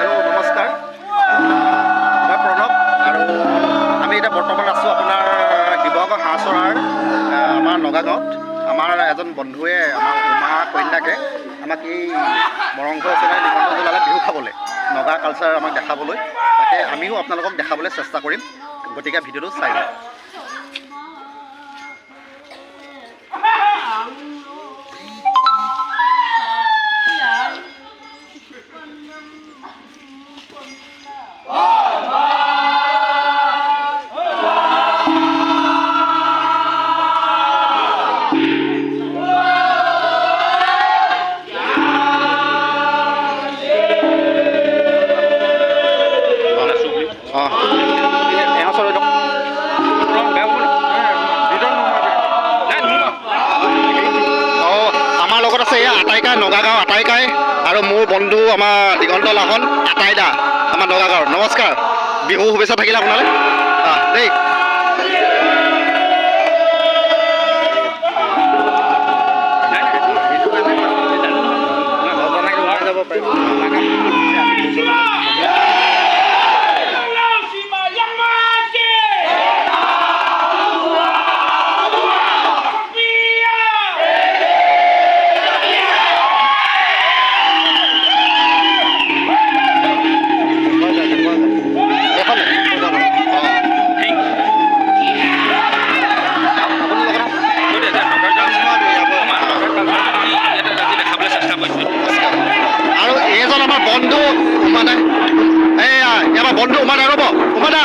Hello' নমস্কাৰ, মই প্ৰণৱ আৰু আমি এতিয়া বৰ্তমান আছোঁ আপোনাৰ শিৱসাগৰ হাঁহচৰাৰ আমাৰ নগাগাঁৱত। আমাৰ এজন বন্ধুৱে আমাৰ উমা কন্যাকে আমাক এই মৰংঘৰ ওচৰলৈ নিমন্ত্ৰণ জনালে বিহু খাবলৈ, নগা কালচাৰ আমাক দেখাবলৈ। তাকে আমিও আপোনালোকক দেখাবলৈ চেষ্টা কৰিম, গতিকে ভিডিঅ'টো চাই লওক। আমাৰ লগত আছে এয়া আটাইকাই, নগাগাঁও আটাইকাই, আৰু মোৰ বন্ধু আমাৰ দিগন্ত লাহন আটাইদা, আমাৰ নগাগাঁৱৰ। নমস্কাৰ, বিহু শুভেচ্ছা থাকিলে আপোনালৈ দেই। বন্ধু উমাদা, এয়া আমাৰ বন্ধু উমাদা, ৰ'ব উমাদা।